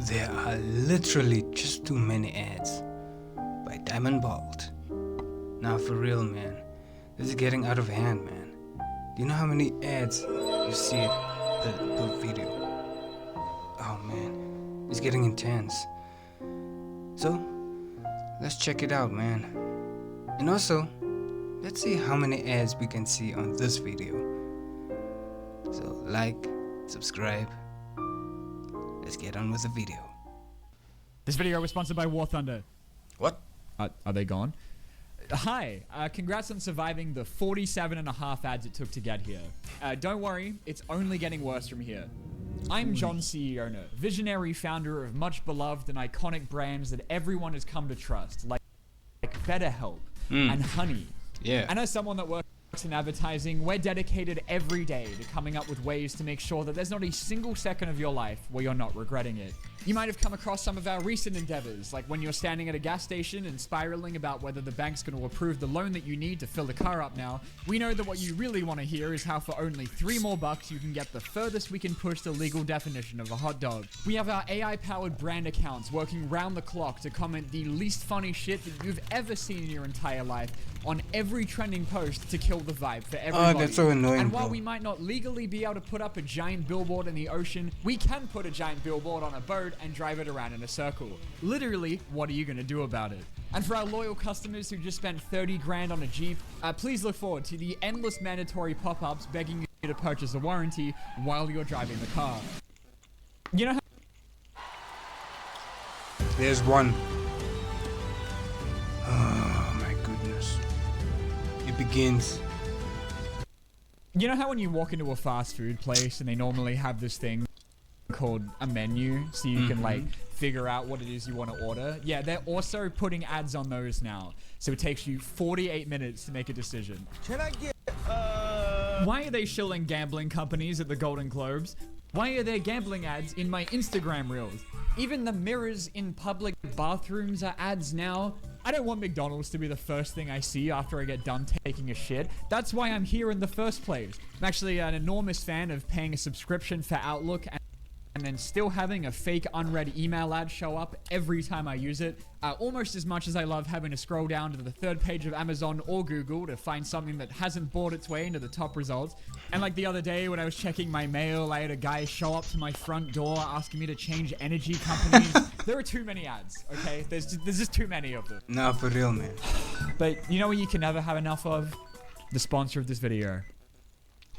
There are literally just too many ads by Diamond Bolt. Now for real, man, this is getting out of hand, man. Do you know how many ads you see per video? Oh man, it's getting intense. So, let's check it out, man. And also, let's see how many ads we can see on this video. So, like, subscribe. Let's get on with the video. This video was sponsored by War Thunder. What? Are they gone? Hi, congrats on surviving the 47.5 ads it took to get here. Don't worry, it's only getting worse from here. I'm John Ciona, visionary founder of much beloved and iconic brands that everyone has come to trust, like BetterHelp and Honey. Yeah. And as someone that works in advertising, we're dedicated every day to coming up with ways to make sure that there's not a single second of your life where you're not regretting it. You might have come across some of our recent endeavors, like when you're standing at a gas station and spiraling about whether the bank's going to approve the loan that you need to fill the car up now. We know that what you really want to hear is how for only $3 more you can get the furthest we can push the legal definition of a hot dog. We have our AI-powered brand accounts working round the clock to comment the least funny shit that you've ever seen in your entire life on every trending post to kill the vibe for everybody. Oh, that's so annoying, And while bro. we might not legally be able to put up a giant billboard in the ocean, we can put a giant billboard on a boat and drive it around in a circle. Literally, what are you gonna do about it? And for our loyal customers who just spent 30 grand on a Jeep, please look forward to the endless mandatory pop-ups begging you to purchase a warranty while you're driving the car. You know how There's one. Oh my goodness. It begins. You know how when you walk into a fast food place and they normally have this thing called a menu so you can like figure out what it is you want to order? Yeah, they're also putting ads on those now. So it takes you 48 minutes to make a decision. Can I get, Why are they shilling gambling companies at the Golden Globes? Why are there gambling ads in my Instagram reels? Even the mirrors in public bathrooms are ads now. I don't want McDonald's to be the first thing I see after I get done taking a shit. That's why I'm here in the first place. I'm actually an enormous fan of paying a subscription for Outlook and then still having a fake unread email ad show up every time I use it. Almost as much as I love having to scroll down to the third page of Amazon or Google to find something that hasn't bought its way into the top results. And like the other day when I was checking my mail, I had a guy show up to my front door asking me to change energy companies. There are too many ads, okay? There's just too many of them. Nah, for real, man. But you know what you can never have enough of? The sponsor of this video.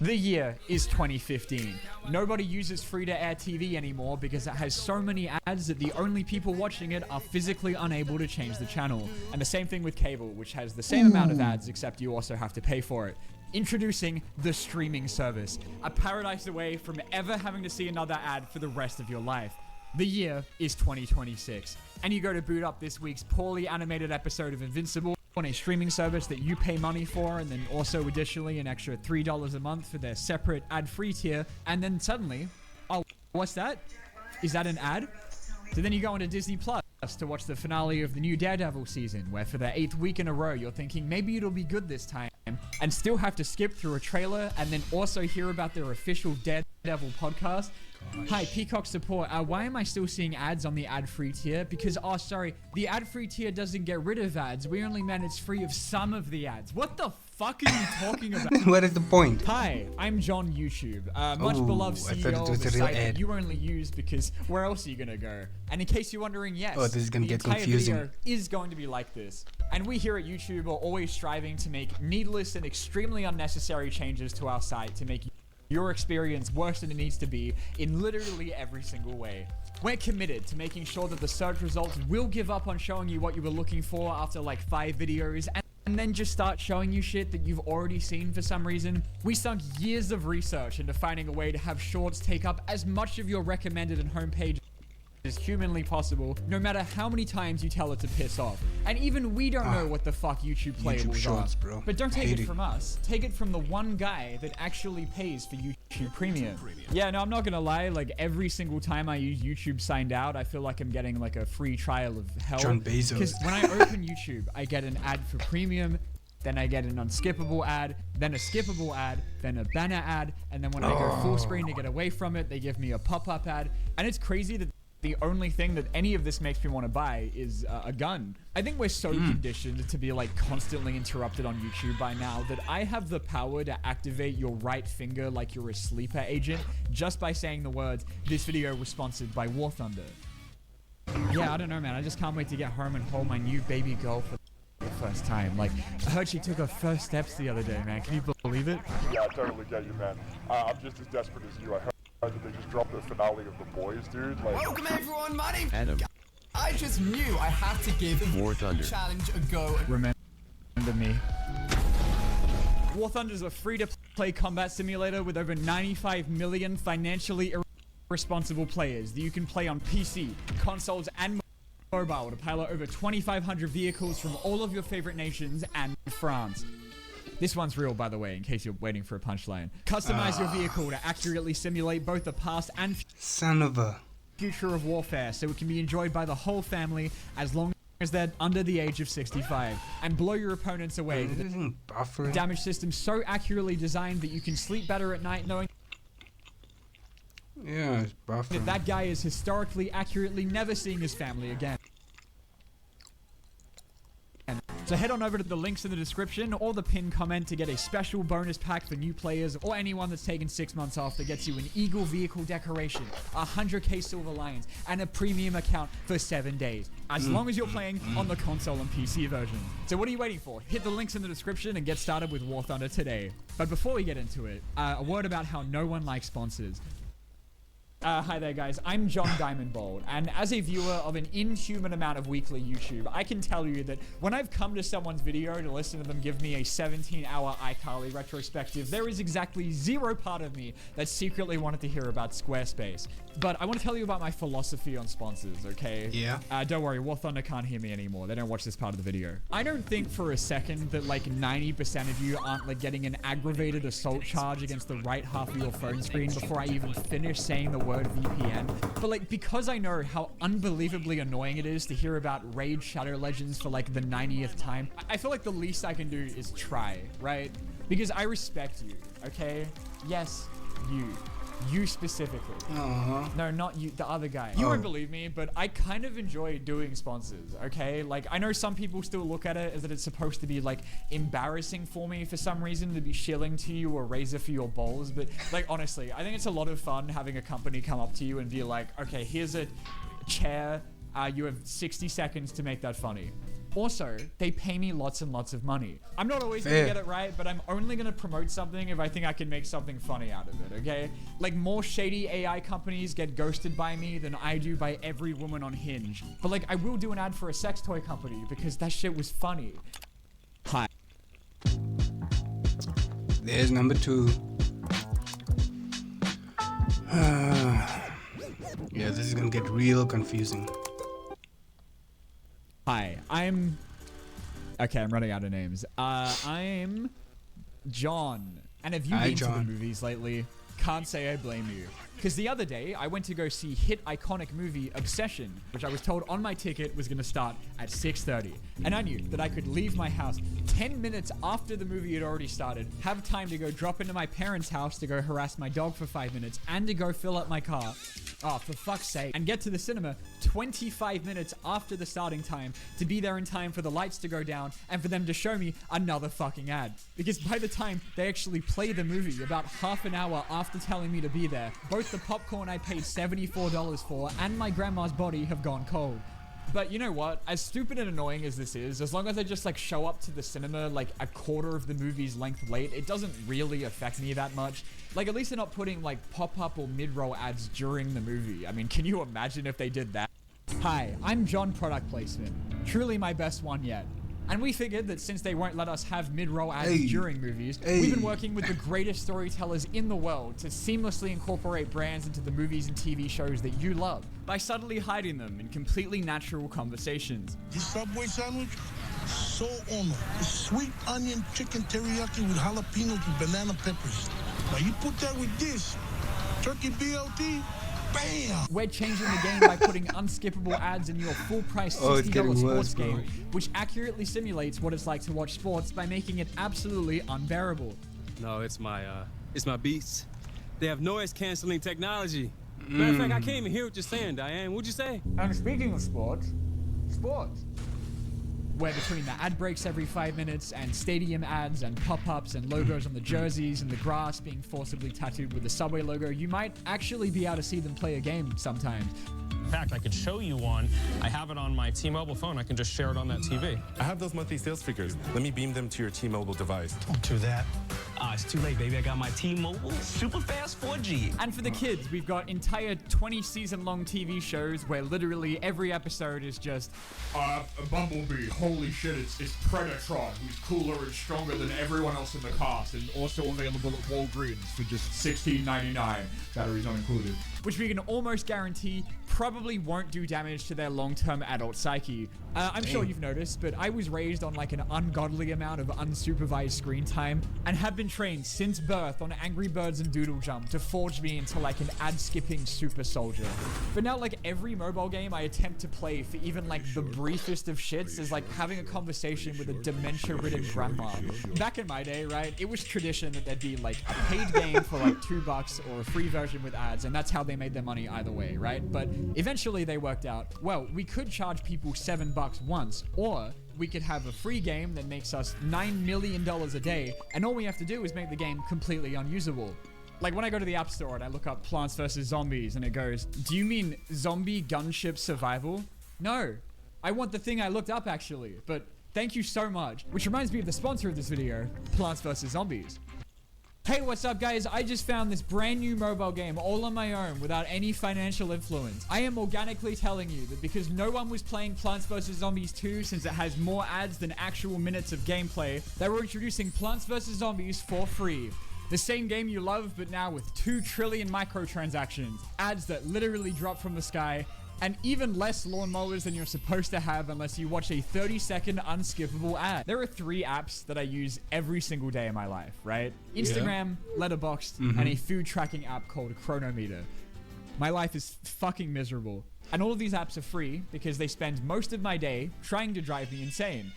The year is 2015. Nobody uses free-to-air TV anymore because it has so many ads that the only people watching it are physically unable to change the channel. And the same thing with cable, which has the same amount of ads, except you also have to pay for it. Introducing the streaming service, a paradise away from ever having to see another ad for the rest of your life. The year is 2026, and you go to boot up this week's poorly animated episode of Invincible on a streaming service that you pay money for, and then also additionally an extra $3 a month for their separate ad-free tier, and then suddenly, oh, what's that? Is that an ad? So then you go into Disney Plus to watch the finale of the new Daredevil season, where for the 8th week in a row, you're thinking maybe it'll be good this time, and still have to skip through a trailer, and then also hear about their official Daredevil podcast. Hi, Peacock support. Why am I still seeing ads on the ad-free tier? Because, oh, sorry, the ad-free tier doesn't get rid of ads. We only manage free of some of the ads. What the fuck are you talking about? What is the point? Hi, I'm John YouTube, much beloved I thought CEO it of was a a real site that ad. you only use because where else are you gonna go? And in case you're wondering, yes, Oh, this is gonna the get entire confusing. video is going to be like this. And we here at YouTube are always striving to make needless and extremely unnecessary changes to our site to make your experience worse than it needs to be in literally every single way. We're committed to making sure that the search results will give up on showing you what you were looking for after like 5 videos and then just start showing you shit that you've already seen for some reason. We sunk years of research into finding a way to have shorts take up as much of your recommended and homepage as humanly possible, no matter how many times you tell it to piss off. And even we don't know what the fuck YouTube playables Shorts, are. bro. But don't take Hate it it. from us. Take it from the one guy that actually pays for YouTube Premium. Yeah, no, I'm not gonna lie. Like every single time I use YouTube signed out, I feel like I'm getting like a free trial of hell. John Bezos. Because when I open YouTube, I get an ad for Premium. Then I get an unskippable ad, then a skippable ad, then a banner ad, and then when I go full screen to get away from it, they give me a pop-up ad. And it's crazy that the only thing that any of this makes me want to buy is a gun. I think we're so conditioned to be like constantly interrupted on YouTube by now that I have the power to activate your right finger like you're a sleeper agent just by saying the words, "This video was sponsored by War Thunder." Yeah, I don't know, man. I just can't wait to get home and hold my new baby girl for the first time. Like, I heard she took her first steps the other day, man. Can you believe it? Yeah, I totally get you, man. I'm just as desperate as you. I heard that they just dropped the finale of The Boys, dude. Like, Welcome everyone, my name's Adam. I just knew I had to give War Thunder challenge a go. Remember me. War Thunder is a free-to-play combat simulator with over 95 million financially irresponsible players that you can play on PC, consoles, and mobile to pilot over 2,500 vehicles from all of your favorite nations and France. This one's real, by the way, in case you're waiting for a punchline. Customize your vehicle to accurately simulate both the past and Son of a... future of warfare so it can be enjoyed by the whole family as long as they're under the age of 65, and blow your opponents away. Is this thing buffering? Damage system so accurately designed that you can sleep better at night knowing Yeah, it's buffering. that that guy is historically accurately never seeing his family again. So head on over to the links in the description or the pinned comment to get a special bonus pack for new players or anyone that's taken 6 months off that gets you an Eagle vehicle decoration, 100k Silver Lions, and a premium account for 7 days. As long as you're playing on the console and PC version. So what are you waiting for? Hit the links in the description and get started with War Thunder today. But before we get into it, a word about how no one likes sponsors. Hi there guys, I'm John Diamondbold, and as a viewer of an inhuman amount of weekly YouTube, I can tell you that when I've come to someone's video to listen to them give me a 17-hour iCarly retrospective, there is exactly zero part of me that secretly wanted to hear about Squarespace. But I want to tell you about my philosophy on sponsors, okay? Yeah. Don't worry, War Thunder can't hear me anymore. They don't watch this part of the video. I don't think for a second that like 90% of you aren't like getting an aggravated assault charge against the right half of your phone screen before I even finish saying the word VPN. But like, because I know how unbelievably annoying it is to hear about Raid Shadow Legends for like the 90th time, I feel like the least I can do is try, right? Because I respect you, okay? Yes, you. You specifically. No, not you, the other guy. You won't believe me, but I kind of enjoy doing sponsors, okay? Like, I know some people still look at it as that it's supposed to be, like, embarrassing for me for some reason to be shilling to you or razor for your balls, but, like, honestly, I think it's a lot of fun having a company come up to you and be like, okay, here's a chair, you have 60 seconds to make that funny. Also, they pay me lots and lots of money. I'm not always gonna get it right, but I'm only gonna promote something if I think I can make something funny out of it, okay? Like, more shady AI companies get ghosted by me than I do by every woman on Hinge. But like, I will do an ad for a sex toy company because that shit was funny. Hi. There's number 2. Yeah, this is gonna get real confusing. Hi, I'm... Okay, I'm running out of names. I'm John. And have you been to the movies lately? Can't say I blame you. Because the other day, I went to go see hit iconic movie Obsession, which I was told on my ticket was going to start at 6:30. And I knew that I could leave my house 10 minutes after the movie had already started, have time to go drop into my parents' house to go harass my dog for 5 minutes, and to go fill up my car. Oh, for fuck's sake. And get to the cinema 25 minutes after the starting time to be there in time for the lights to go down and for them to show me another fucking ad. Because by the time they actually play the movie, about half an hour after telling me to be there, both the popcorn I paid $74 for and my grandma's body have gone cold. But you know what? As stupid and annoying as this is, as long as I just like show up to the cinema like a quarter of the movie's length late, it doesn't really affect me that much. Like, at least they're not putting like pop-up or mid-roll ads during the movie. I mean, can you imagine if they did that? Hi, I'm John Product Placement. Truly my best one yet. And we figured that since they won't let us have mid-roll ads during movies, we've been working with the greatest storytellers in the world to seamlessly incorporate brands into the movies and TV shows that you love by subtly hiding them in completely natural conversations. This Subway sandwich, so on. It's sweet onion chicken teriyaki with jalapenos and banana peppers. Now you put that with this, turkey BLT, bam! We're changing the game by putting unskippable ads in your full-price $60 sports game, which accurately simulates what it's like to watch sports by making it absolutely unbearable. No, it's my Beats. They have noise-canceling technology. Matter of fact, I can't even hear what you're saying, Diane. What'd you say? And speaking of sports. Where between the ad breaks every 5 minutes and stadium ads and pop-ups and logos on the jerseys and the grass being forcibly tattooed with the Subway logo, you might actually be able to see them play a game sometimes. In fact, I could show you one. I have it on my T-Mobile phone. I can just share it on that TV. I have those monthly sales figures. Let me beam them to your T-Mobile device. Don't do that. It's too late, baby. I got my T-Mobile super fast 4G. And for the kids, we've got entire 20-season-long TV shows where literally every episode is just Bumblebee, holy shit, it's Predatron, who's cooler and stronger than everyone else in the cast, and also available at Walgreens for just $16.99. Batteries not included. which we can almost guarantee probably won't do damage to their long-term adult psyche. I'm sure you've noticed, but I was raised on like an ungodly amount of unsupervised screen time and have been trained since birth on Angry Birds and Doodle Jump to forge me into like an ad-skipping super soldier. But now like every mobile game I attempt to play for even like the briefest of shits is like having a conversation with a dementia-ridden grandma. Back in my day, right, it was tradition that there'd be like a paid game for like $2 or a free version with ads, and that's how they made their money either way, right? But eventually they worked out, well, we could charge people $7 once, or we could have a free game that makes us $9 million a day, and all we have to do is make the game completely unusable. Like when I go to the App Store and I look up Plants vs. Zombies and it goes, do you mean zombie gunship survival? No, I want the thing I looked up actually, but thank you so much. Which reminds me of the sponsor of this video, Plants vs. Zombies. Hey, what's up guys? I just found this brand new mobile game all on my own without any financial influence. I am organically telling you that because no one was playing Plants vs. Zombies 2 since it has more ads than actual minutes of gameplay, they were introducing Plants vs. Zombies for free. The same game you love, but now with 2 trillion microtransactions, ads that literally drop from the sky, and even less lawnmowers than you're supposed to have unless you watch a 30-second unskippable ad. There are 3 apps that I use every single day of my life, right? Instagram, Letterboxd, and a food tracking app called Chronometer. My life is fucking miserable. And all of these apps are free because they spend most of my day trying to drive me insane.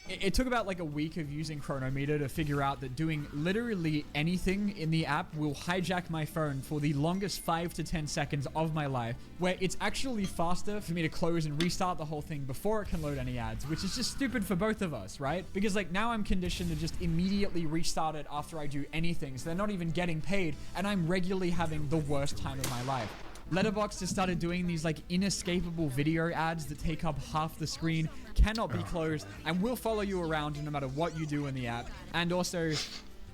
It took about like a week of using Chronometer to figure out that doing literally anything in the app will hijack my phone for the longest 5 to 10 seconds of my life, where it's actually faster for me to close and restart the whole thing before it can load any ads, which is just stupid for both of us, right? Because like now I'm conditioned to just immediately restart it after I do anything, so they're not even getting paid, and I'm regularly having the worst time of my life. Letterboxd has started doing these like inescapable video ads that take up half the screen, cannot be closed, and will follow you around no matter what you do in the app. And also,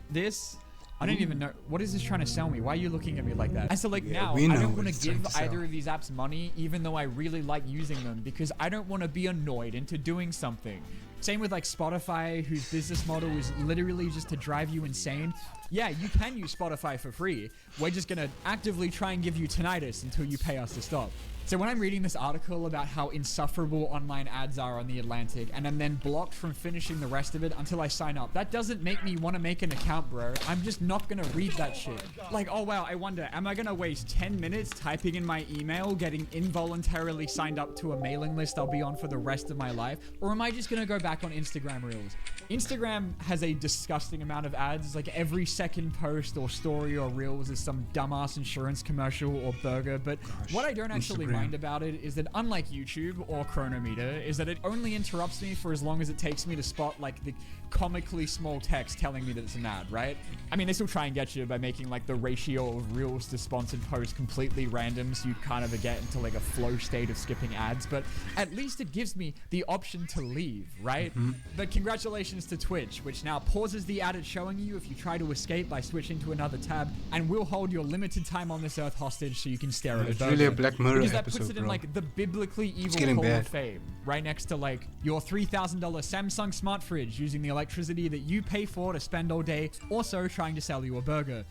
this, I don't even know, what is this trying to sell me? Why are you looking at me like that? And so like now, I don't want to give either of these apps money, even though I really like using them, because I don't want to be annoyed into doing something. Same with like Spotify, whose business model is literally just to drive you insane. Yeah, you can use Spotify for free. We're just gonna actively try and give you tinnitus until you pay us to stop. So when I'm reading this article about how insufferable online ads are on The Atlantic, and I'm then blocked from finishing the rest of it until I sign up, that doesn't make me want to make an account, bro. I'm just not gonna read that shit. Like, oh wow, I wonder, am I gonna waste 10 minutes typing in my email, getting involuntarily signed up to a mailing list I'll be on for the rest of my life? Or am I just gonna go back on Instagram Reels? Instagram has a disgusting amount of ads. Like every second post or story or Reels is some dumbass insurance commercial or burger. But what I don't actually mind about it is that unlike YouTube or Chronometer, is that it only interrupts me for as long as it takes me to spot like the comically small text telling me that it's an ad, right? I mean, they still try and get you by making like the ratio of Reels to sponsored posts completely random, so you can't ever get into like a flow state of skipping ads, but at least it gives me the option to leave, right? But congratulations to Twitch, which now pauses the ad it's showing you if you try to escape by switching to another tab, and will hold your limited time on this earth hostage so you can stare at it. It's really a Black Mirror because that episode, puts it in bro. like the biblically evil getting Hall bad. of Fame, right next to like your $3,000 Samsung smart fridge using the electricity that you pay for to spend all day, also trying to sell you a burger.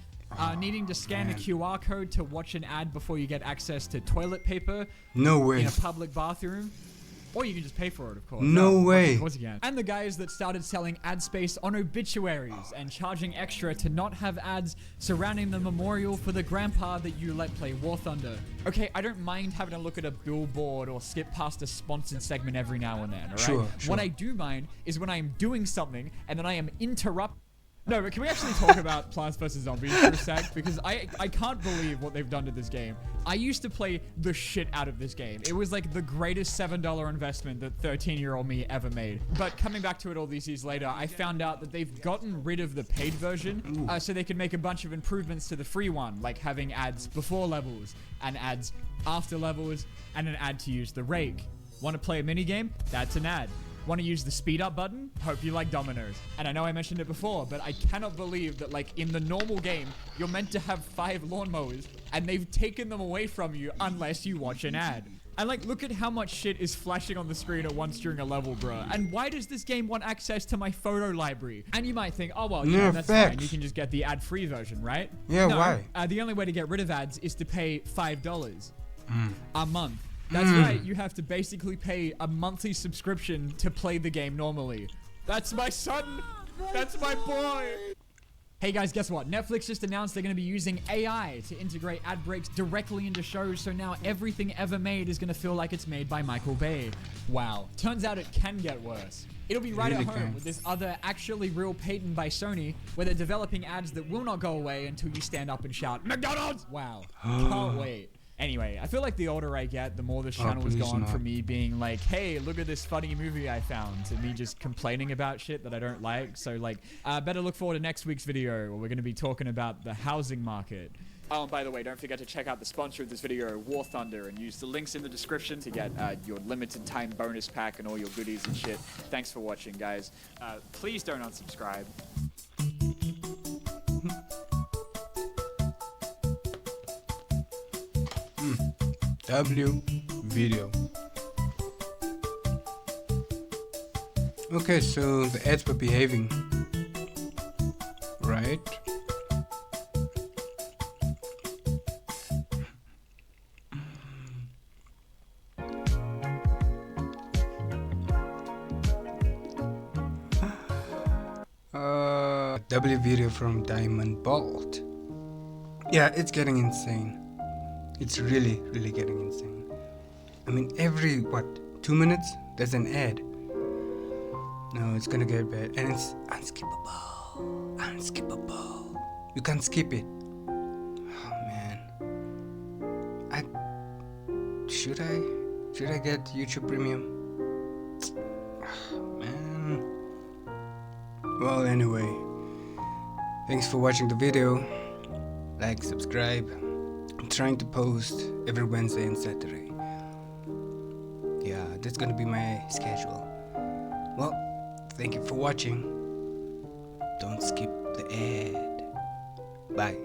Needing to scan a QR code to watch an ad before you get access to toilet paper No way. in a public bathroom. Or you can just pay for it, of course. No way. Of course you can. And the guys that started selling ad space on obituaries and charging extra to not have ads surrounding the memorial for the grandpa that you let play War Thunder. Okay, I don't mind having a look at a billboard or skip past a sponsored segment every now and then, alright? Sure. What I do mind is when I am doing something and then I am interrupted No, but can we actually talk about Plants vs. Zombies for a sec? Because I can't believe what they've done to this game. I used to play the shit out of this game. It was like the greatest $7 investment that 13-year-old me ever made. But coming back to it all these years later, I found out that they've gotten rid of the paid version so they can make a bunch of improvements to the free one, like having ads before levels and ads after levels and an ad to use the rake. Want to play a minigame? That's an ad. Want to use the speed up button? Hope you like dominoes. And I know I mentioned it before, but I cannot believe that like in the normal game, you're meant to have 5 lawnmowers and they've taken them away from you unless you watch an ad. And like, look at how much shit is flashing on the screen at once during a level, bro. And why does this game want access to my photo library? And you might think, oh, well, you know, that's fine. You can just get the ad-free version, right? Yeah, no, why? The only way to get rid of ads is to pay $5 a month. That's right, you have to basically pay a monthly subscription to play the game normally. That's my son! That's my boy! Hey guys, guess what? Netflix just announced they're going to be using AI to integrate ad breaks directly into shows, so now everything ever made is going to feel like it's made by Michael Bay. Wow. Turns out it can get worse. It'll be right at home with this other actually real patent by Sony, where they're developing ads that will not go away until you stand up and shout, McDonald's! Wow. Can't wait. Anyway, I feel like the older I get, the more this channel has gone from me being like, hey, look at this funny movie I found, to me just complaining about shit that I don't like. So like, better look forward to next week's video where we're going to be talking about the housing market. Oh, and by the way, don't forget to check out the sponsor of this video, War Thunder, and use the links in the description to get your limited time bonus pack and all your goodies and shit. Thanks for watching, guys. Please don't unsubscribe. W video. Okay, so the ads were behaving, right? W video from Diamond Bolt. Yeah, it's getting insane. It's really getting insane. I mean, every, 2 minutes, there's an ad. No, it's gonna get bad. And it's unskippable. Unskippable. You can't skip it. Oh, man. Should I get YouTube Premium? Oh, man. Well, anyway. Thanks for watching the video. Like, subscribe. I'm trying to post every Wednesday and Saturday. Yeah, that's gonna be my schedule. Well, thank you for watching. Don't skip the ad. Bye.